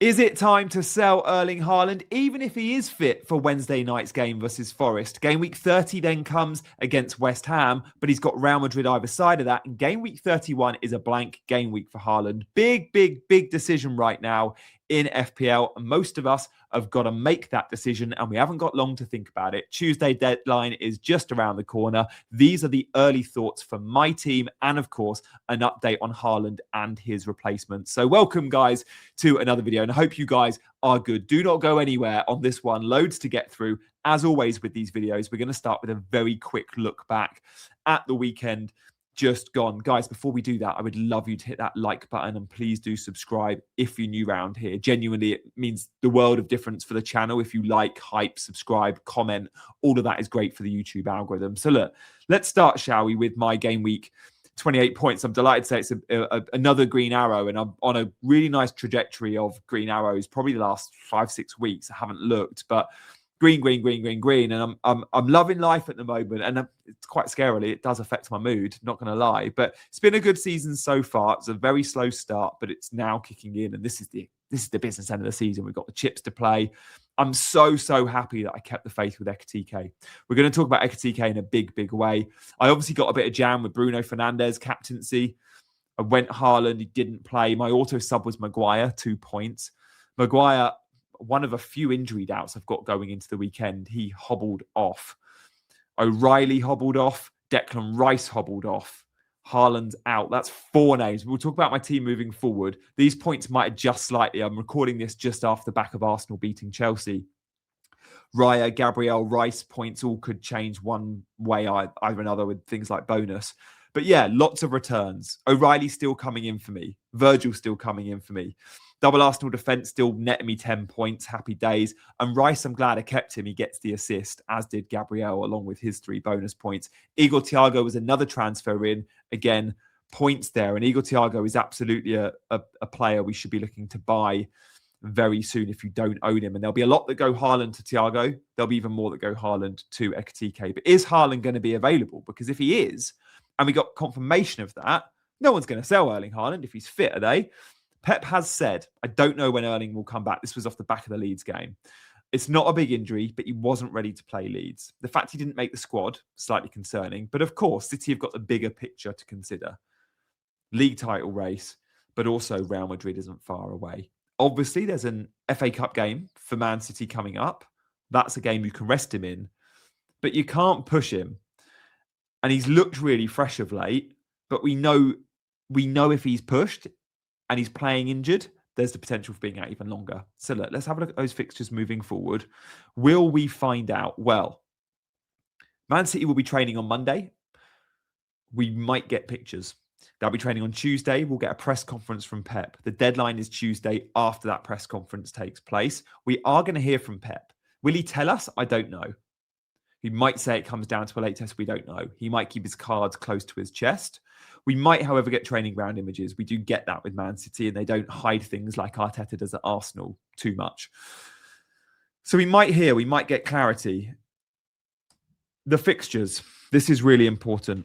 Is it time to sell Erling Haaland, even if he is fit for Wednesday night's game versus Forest? Game week 30 then comes against West Ham, but he's got Real Madrid either side of that. And game week 31 is a blank game week for Haaland. Big decision right now in FPL. And most of us have got to make that decision, and we haven't got long to think about it. Tuesday deadline is just around the corner. These are the early thoughts for my team, and of course, an update on Haaland and his replacement. So welcome, guys, to another video, and I hope you guys are good. Do not go anywhere on this one. Loads to get through. As always with these videos, we're going to start with a very quick look back at the weekend just gone. Guys, before we do that, I would love you to hit that like button, and please do subscribe if you're new around here. Genuinely, it means the world of difference for the channel. If you like, hype, subscribe, comment, all of that is great for the YouTube algorithm. So look, let's start, shall we, with my game week 28 points. I'm delighted to say it's another green arrow, and I'm on a really nice trajectory of green arrows, probably the last 5-6 weeks. I haven't looked, but green, and I'm loving life at the moment, and it's quite scarily. It does affect my mood, not going to lie, but it's been a good season so far. It's a very slow start, but it's now kicking in, and this is the business end of the season. We've got the chips to play. I'm so happy that I kept the faith with Ekitike. We're going to talk about Ekitike in a big way. I obviously got a bit of jam with Bruno Fernandes captaincy. I went Haaland. He didn't play. My auto sub was Maguire, 2 points. Maguire, one of a few injury doubts I've got going into the weekend. He hobbled off. O'Reilly hobbled off. Declan Rice hobbled off. Haaland's out. That's 4 names. We'll talk about my team moving forward. These points might adjust slightly. I'm recording this just after the back of Arsenal beating Chelsea. Raya, Gabriel, Rice points all could change one way either another with things like bonus. But yeah, lots of returns. O'Reilly still coming in for me. Virgil still coming in for me. Double Arsenal defence still netting me 10 points. Happy days. And Rice, I'm glad I kept him. He gets the assist, as did Gabriel, along with his 3 bonus points. Igor Thiago was another transfer in. Again, points there. And Igor Thiago is absolutely a player we should be looking to buy very soon if you don't own him. And there'll be a lot that go Haaland to Thiago. There'll be even more that go Haaland to Ekitike. But is Haaland going to be available? Because if he is, and we got confirmation of that, no one's going to sell Erling Haaland if he's fit, are they? Pep has said, I don't know when Erling will come back. This was off the back of the Leeds game. It's not a big injury, but he wasn't ready to play Leeds. The fact he didn't make the squad, slightly concerning. But of course, City have got the bigger picture to consider. League title race, but also Real Madrid isn't far away. Obviously, there's an FA Cup game for Man City coming up. That's a game you can rest him in, but you can't push him. And he's looked really fresh of late, but we know if he's pushed and he's playing injured, there's the potential for being out even longer. So look, let's have a look at those fixtures moving forward. Will we find out? Well, Man City will be training on Monday. We might get pictures. They'll be training on Tuesday. We'll get a press conference from Pep. The deadline is Tuesday after that press conference takes place. We are going to hear from Pep. Will he tell us? I don't know. He might say it comes down to a late test. We don't know. He might keep his cards close to his chest. We might, however, get training ground images. We do get that with Man City, and they don't hide things like Arteta does at Arsenal too much. So we might get clarity. The fixtures. This is really important.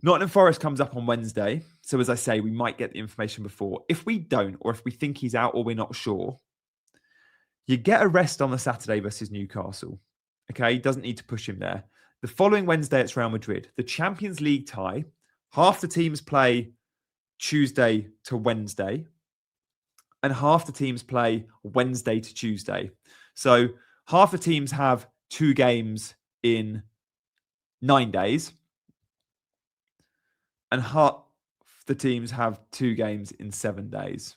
Nottingham Forest comes up on Wednesday. So as I say, we might get the information before. If we don't, or if we think he's out or we're not sure, you get a rest on the Saturday versus Newcastle. Okay, doesn't need to push him there. The following Wednesday, it's Real Madrid. The Champions League tie, half the teams play Tuesday to Wednesday, and half the teams play Wednesday to Tuesday. So half the teams have 2 games in 9 days, and half the teams have 2 games in 7 days.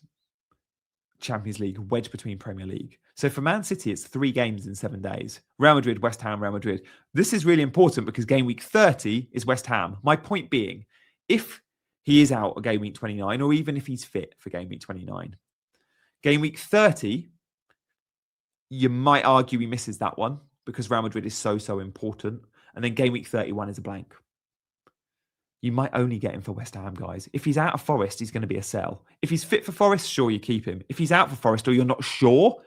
Champions League, wedged between Premier League. So for Man City, it's 3 games in 7 days. Real Madrid, West Ham, Real Madrid. This is really important because game week 30 is West Ham. My point being, if he is out of game week 29, or even if he's fit for game week 29, game week 30, you might argue he misses that one because Real Madrid is so important. And then game week 31 is a blank. You might only get him for West Ham, guys. If he's out of Forest, he's going to be a sell. If he's fit for Forest, sure, you keep him. If he's out for Forest or you're not sure,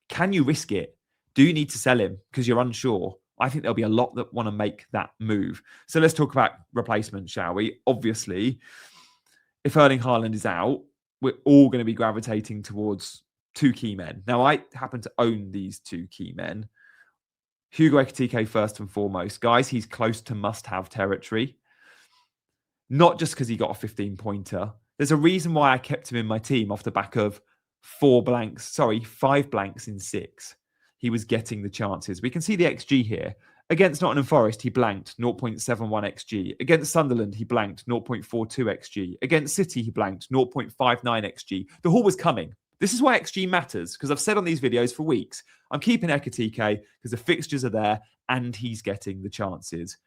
can you risk it? Do you need to sell him because you're unsure? I think there'll be a lot that want to make that move. So let's talk about replacement, shall we? Obviously, if Erling Haaland is out, we're all going to be gravitating towards two key men. Now, I happen to own these two key men. Hugo Ekitike first and foremost. Guys, he's close to must-have territory. Not just because he got a 15-pointer. There's a reason why I kept him in my team off the back of 5 blanks in 6. He was getting the chances. We can see the XG here. Against Nottingham Forest, he blanked 0.71 XG. Against Sunderland, he blanked 0.42 XG. Against City, he blanked 0.59 XG. The haul was coming. This is why XG matters, because I've said on these videos for weeks, I'm keeping Ekitike because the fixtures are there and he's getting the chances.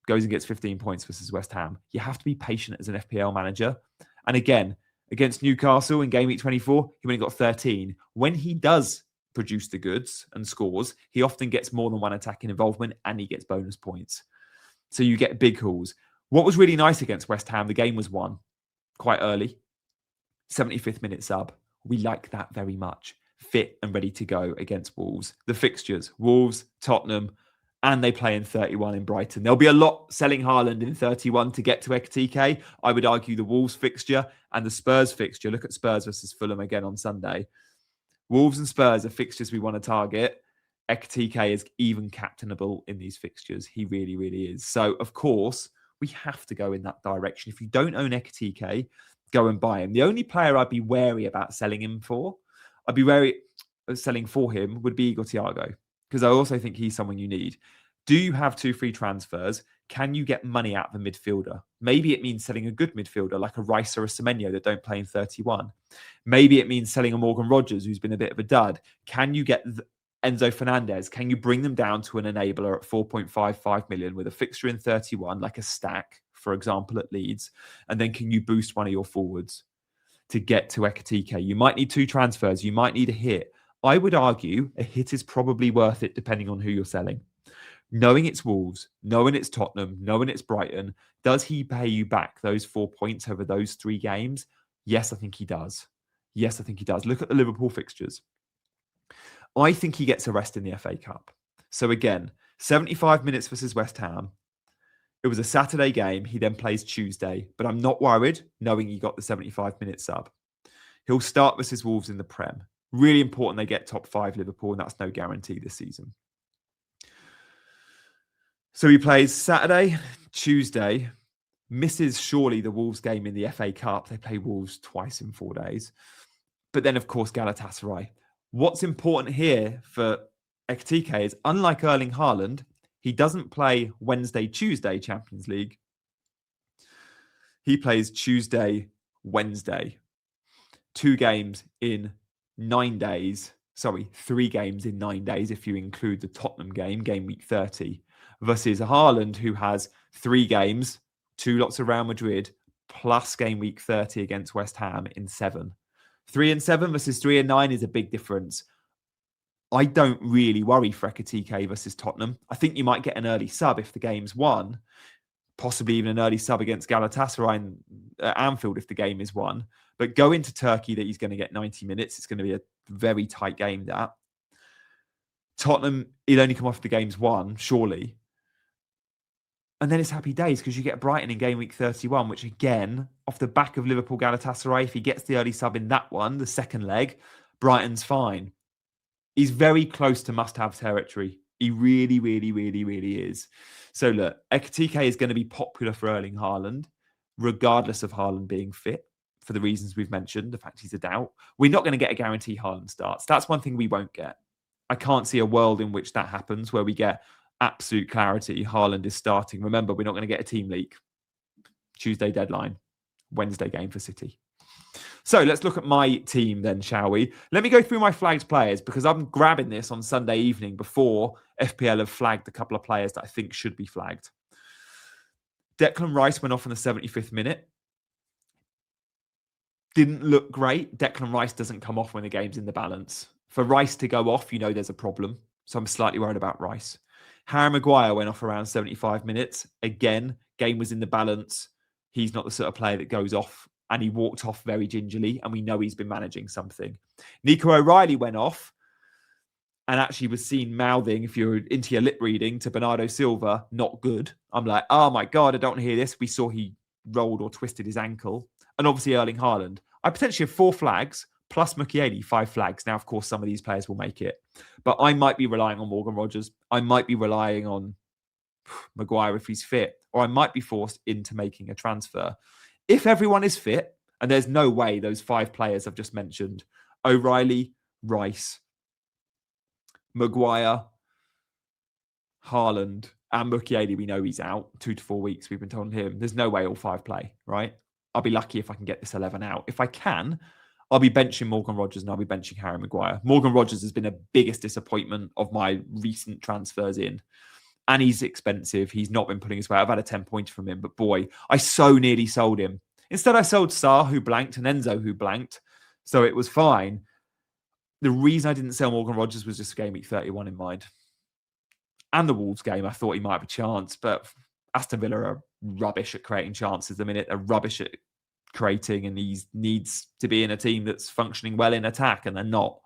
Goes and gets 15 points versus West Ham. You have to be patient as an FPL manager. And again, against Newcastle in Game Week 24, he only got 13. When he does produce the goods and scores, he often gets more than one attacking involvement and he gets bonus points. So you get big hauls. What was really nice against West Ham, the game was won quite early. 75th minute sub. We like that very much. Fit and ready to go against Wolves. The fixtures, Wolves, Tottenham, and they play in 31 in Brighton. There'll be a lot selling Haaland in 31 to get to Ekitike. I would argue the Wolves fixture and the Spurs fixture. Look at Spurs versus Fulham again on Sunday. Wolves and Spurs are fixtures we want to target. Ekitike is even captainable in these fixtures. He really, really is. So, of course, we have to go in that direction. If you don't own Ekitike, go and buy him. The only player I'd be wary about selling him for, I'd be wary of selling for him, would be Igor Thiago, because I also think he's someone you need. Do you have 2 free transfers? Can you get money out of a midfielder? Maybe it means selling a good midfielder like a Rice or a Semenyo that don't play in 31. Maybe it means selling a Morgan Rogers who's been a bit of a dud. Can you get Enzo Fernandez? Can you bring them down to an enabler at 4.55 million with a fixture in 31, like a stack, for example, at Leeds? And then can you boost one of your forwards to get to Ekitike? You might need 2 transfers. You might need a hit. I would argue a hit is probably worth it depending on who you're selling. Knowing it's Wolves, knowing it's Tottenham, knowing it's Brighton, does he pay you back those 4 points over those 3 games? Yes, I think he does. Yes, I think he does. Look at the Liverpool fixtures. I think he gets a rest in the FA Cup. So again, 75 minutes versus West Ham. It was a Saturday game. He then plays Tuesday, but I'm not worried knowing he got the 75-minute sub. He'll start versus Wolves in the Prem. Really important they get top 5 Liverpool, and that's no guarantee this season. So he plays Saturday, Tuesday, misses surely the Wolves game in the FA Cup. They play Wolves twice in 4 days. But then, of course, Galatasaray. What's important here for Ekitike is, unlike Erling Haaland, he doesn't play Wednesday, Tuesday Champions League. He plays Tuesday, Wednesday. 2 games in 9 days. Sorry, 3 games in 9 days if you include the Tottenham game, game week 30. Versus Haaland, who has 3 games, 2 lots of Real Madrid, plus game week 30 against West Ham in 7. 3 and 7 versus 3 and 9 is a big difference. I don't really worry for Ekitike versus Tottenham. I think you might get an early sub if the game's won, possibly even an early sub against Galatasaray at Anfield if the game is won. But go into Turkey that he's going to get 90 minutes. It's going to be a very tight game, that. Tottenham, he'll only come off the game's won, surely. And then it's happy days because you get Brighton in game week 31, which again, off the back of Liverpool Galatasaray, if he gets the early sub in that one, the second leg, Brighton's fine. He's very close to must-have territory. He really, really, really, really is. So look, Ekitike is going to be popular for Erling Haaland, regardless of Haaland being fit, for the reasons we've mentioned, the fact he's a doubt. We're not going to get a guarantee Haaland starts. That's one thing we won't get. I can't see a world in which that happens where we get absolute clarity. Haaland is starting. Remember, we're not going to get a team leak. Tuesday deadline, Wednesday game for City. So let's look at my team then, shall we? Let me go through my flagged players because I'm grabbing this on Sunday evening before FPL have flagged a couple of players that I think should be flagged. Declan Rice went off in the 75th minute. Didn't look great. Declan Rice doesn't come off when the game's in the balance. For Rice to go off, you know there's a problem. So I'm slightly worried about Rice. Harry Maguire went off around 75 minutes. Again, game was in the balance. He's not the sort of player that goes off, and he walked off very gingerly, and we know he's been managing something. Nico O'Reilly went off and actually was seen mouthing, if you're into your lip reading, to Bernardo Silva, not good. I'm like, oh my God, I don't want to hear this. We saw he rolled or twisted his ankle. And obviously Erling Haaland. I potentially have 4 flags plus Mukiele, 5 flags. Now, of course, some of these players will make it. But I might be relying on Morgan Rogers. I might be relying on Maguire if he's fit. Or I might be forced into making a transfer. If everyone is fit, and there's no way those 5 players I've just mentioned, O'Reilly, Rice, Maguire, Haaland, and Mukiele, we know he's out 2 to 4 weeks. We've been told him. There's no way all 5 play, right? I'll be lucky if I can get this 11 out. If I can, I'll be benching Morgan Rogers and I'll be benching Harry Maguire. Morgan Rogers has been the biggest disappointment of my recent transfers in. And he's expensive. He's not been putting his weight. I've had a 10 pointer from him, but boy, I so nearly sold him. Instead, I sold Sarr, who blanked, and Enzo, who blanked. So it was fine. The reason I didn't sell Morgan Rogers was just game week 31 in mind. And the Wolves game, I thought he might have a chance, but Aston Villa are rubbish at creating chances at the minute. They're rubbish at creating, and he needs to be in a team that's functioning well in attack, and they're not.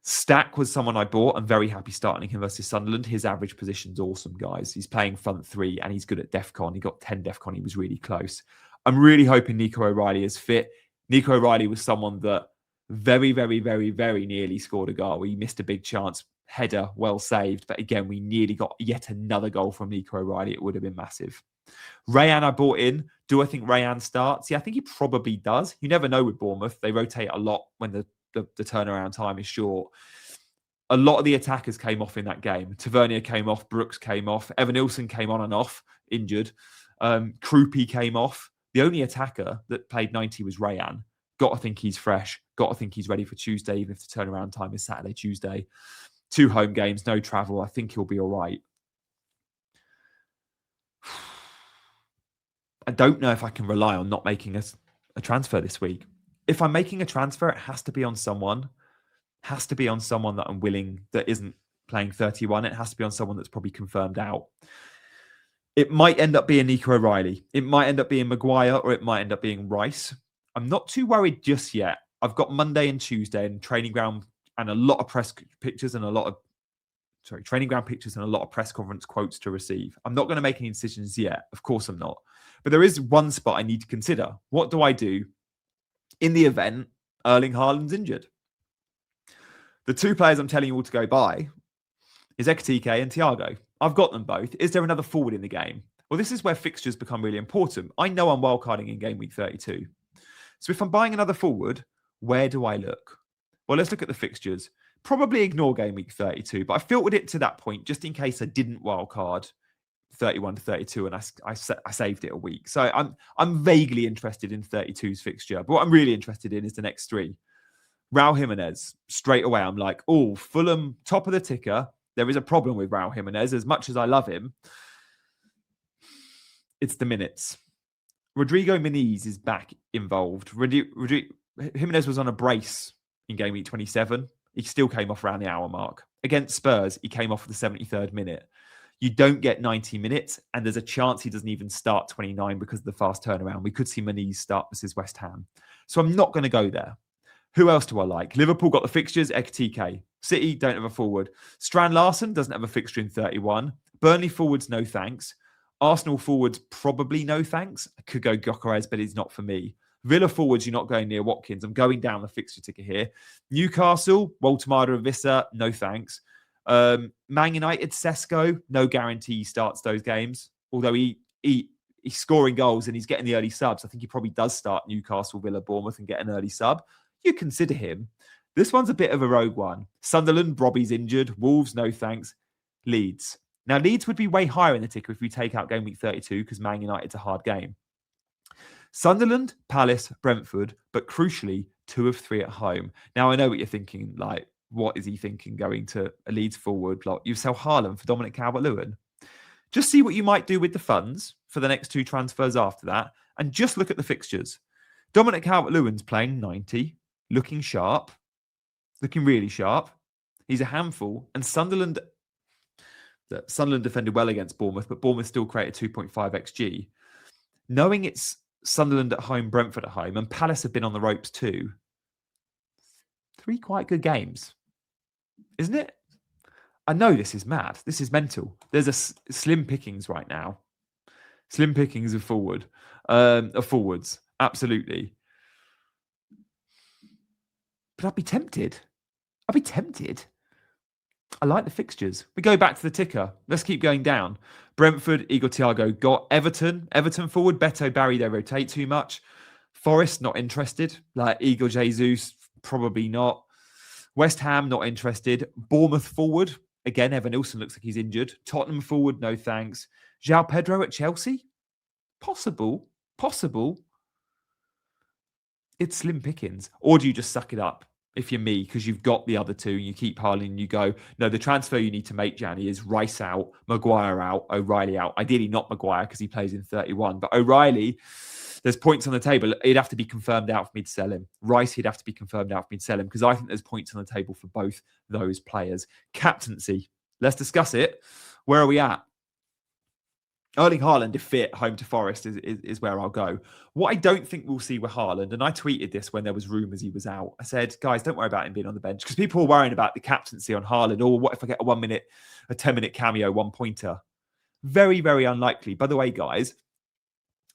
Stack was someone I bought. I'm very happy starting him versus Sunderland. His average position's awesome, guys. He's playing front 3 and he's good at DEFCON. He got 10 DEFCON. He was really close. I'm really hoping Nico O'Reilly is fit. Nico O'Reilly was someone that very, very, very, very nearly scored a goal. He missed a big chance. Header, well saved. But again, we nearly got yet another goal from Nico O'Reilly. It would have been massive. Rayan I bought in. Do I think Rayan starts? Yeah, I think he probably does. You never know with Bournemouth. They rotate a lot when the turnaround time is short. A lot of the attackers came off in that game. Tavernier came off, Brooks came off, Evan Nilsson came on and off, injured. Krupi came off. The only attacker that played 90 was Rayan. Got to think he's fresh. Got to think he's ready for Tuesday, even if the turnaround time is Saturday, Tuesday. 2 home games, no travel. I think he'll be all right. I don't know if I can rely on not making a transfer this week. If I'm making a transfer, it has to be on someone. Has to be on someone that I'm willing, that isn't playing 31. It has to be on someone that's probably confirmed out. It might end up being Nico O'Reilly. It might end up being Maguire, or it might end up being Rice. I'm not too worried just yet. I've got Monday and Tuesday and training ground and a lot of press pictures and training ground pictures and a lot of press conference quotes to receive. I'm not going to make any decisions yet. Of course I'm not. But there is one spot I need to consider. What do I do in the event Erling Haaland's injured? The 2 players I'm telling you all to go buy is Ekitike and Thiago. I've got them both. Is there another forward in the game? Well, this is where fixtures become really important. I know I'm wildcarding in game week 32. So if I'm buying another forward, where do I look? Well, let's look at the fixtures. Probably ignore game week 32, but I filtered it to that point just in case I didn't wildcard 31 to 32 and I saved it a week. So I'm vaguely interested in 32's fixture, but what I'm really interested in is the next 3. Raul Jimenez, straight away, I'm like, oh, Fulham, top of the ticker. There is a problem with Raul Jimenez. As much as I love him, it's the minutes. Rodrigo Muniz is back involved. Jimenez was on a brace in game week 27. He still came off around the hour mark. Against Spurs, he came off at the 73rd minute. You don't get 90 minutes, and there's a chance he doesn't even start 29 because of the fast turnaround. We could see Muniz start versus West Ham. So I'm not going to go there. Who else do I like? Liverpool got the fixtures. Ekitike. City don't have a forward. Strand Larsen doesn't have a fixture in 31. Burnley forwards, no thanks. Arsenal forwards, probably no thanks. I could go Gyökeres, but he's not for me. Villa forwards, you're not going near Watkins. I'm going down the fixture ticker here. Newcastle, Walter and Visser, no thanks. Man United, Sesko, no guarantee he starts those games. Although he's scoring goals and he's getting the early subs. I think he probably does start Newcastle, Villa, Bournemouth and get an early sub. You consider him. This one's a bit of a rogue one. Sunderland, Robbie's injured. Wolves, no thanks. Leeds. Now, Leeds would be way higher in the ticker if we take out game week 32 because Man United's a hard game. Sunderland, Palace, Brentford, but crucially, 2 of 3 at home. Now, I know what you're thinking, like, what is he thinking going to a Leeds forward? Like, you sell Haaland for Dominic Calvert-Lewin. Just see what you might do with the funds for the next 2 transfers after that, and just look at the fixtures. Dominic Calvert-Lewin's playing 90, looking sharp, looking really sharp. He's a handful, and Sunderland defended well against Bournemouth, but Bournemouth still created 2.5 XG. Knowing it's Sunderland at home, Brentford at home, and Palace have been on the ropes too. 3 quite good games, isn't it? I know this is mad. This is mental. There's a slim pickings right now. Slim pickings of forwards. Absolutely. but I'd be tempted. I like the fixtures. We go back to the ticker. Let's keep going down. Brentford, Igor Thiago got Everton forward. Beto, Barry, they rotate too much. Forest, not interested. Like Igor Jesus, probably not. West Ham, not interested. Bournemouth forward. Again, Evan Nilsson looks like he's injured. Tottenham forward, no thanks. João Pedro at Chelsea? Possible. It's slim pickings. Or do you just suck it up if you're me, because you've got the other two, and you keep Haaland and you go, no, the transfer you need to make, Gianni, is Rice out, Maguire out, O'Reilly out. Ideally not Maguire because he plays in 31. But O'Reilly, there's points on the table. It'd have to be confirmed out for me to sell him. Rice, he'd have to be confirmed out for me to sell him because I think there's points on the table for both those players. Captaincy. Let's discuss it. Where are we at? Erling Haaland, if fit, home to Forest is where I'll go. What I don't think we'll see with Haaland, and I tweeted this when there was rumours he was out. I said, guys, don't worry about him being on the bench because people are worrying about the captaincy on Haaland. Or what if I get a 10-minute cameo, 1-pointer? Very, very unlikely. By the way, guys,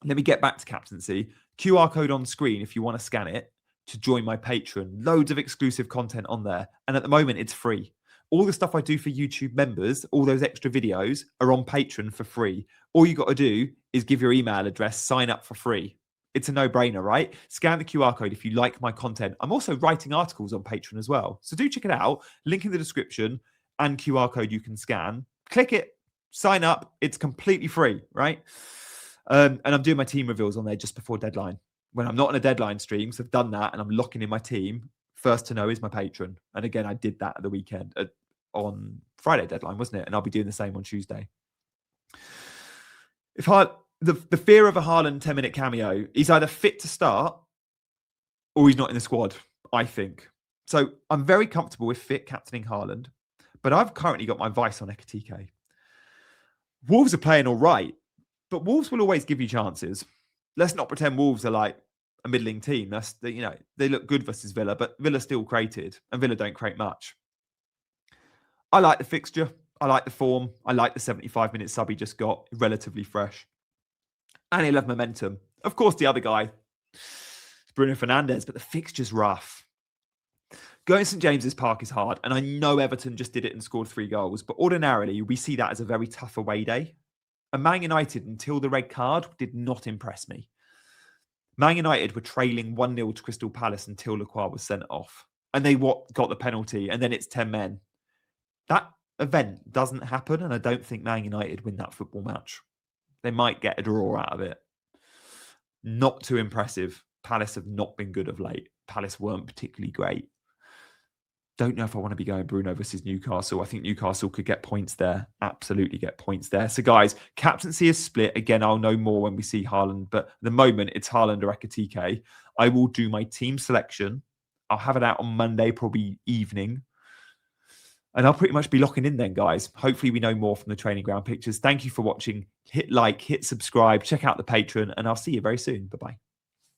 let me get back to captaincy. QR code on screen if you want to scan it to join my Patreon. Loads of exclusive content on there. And at the moment, it's free. All the stuff I do for YouTube members, all those extra videos are on Patreon for free. All you got to do is give your email address, sign up for free. It's a no-brainer, right? Scan the QR code if you like my content. I'm also writing articles on Patreon as well. So do check it out. Link in the description and QR code you can scan. Click it, sign up. It's completely free, right? And I'm doing my team reveals on there just before deadline. When I'm not on a deadline stream, so I've done that and I'm locking in my team. First to know is my patron. And again, I did that at the weekend on Friday deadline, wasn't it? And I'll be doing the same on Tuesday. If the fear of a Haaland 10-minute cameo, he's either fit to start or he's not in the squad, I think. So I'm very comfortable with fit captaining Haaland, but I've currently got my vice on Ekitike. Wolves are playing all right, but Wolves will always give you chances. Let's not pretend Wolves are like a middling team. They look good versus Villa, but Villa still created and Villa don't create much. I like the fixture. I like the form. I like the 75-minute sub he just got, relatively fresh. And he'll have momentum. Of course, the other guy is Bruno Fernandes, but the fixture's rough. Going to St James's Park is hard, and I know Everton just did it and scored 3 goals, but ordinarily we see that as a very tough away day. And Man United, until the red card, did not impress me. Man United were trailing 1-0 to Crystal Palace until Lacroix was sent off. And they got the penalty, and then it's 10 men. That event doesn't happen, and I don't think Man United win that football match. They might get a draw out of it. Not too impressive. Palace have not been good of late. Palace weren't particularly great. Don't know if I want to be going Bruno versus Newcastle. I think Newcastle could get points there. Absolutely get points there. So, guys, captaincy is split. Again, I'll know more when we see Haaland. But at the moment, it's Haaland or Ekitike. I will do my team selection. I'll have it out on Monday, probably evening. And I'll pretty much be locking in then, guys. Hopefully, we know more from the training ground pictures. Thank you for watching. Hit like, hit subscribe, check out the Patreon, and I'll see you very soon. Bye-bye.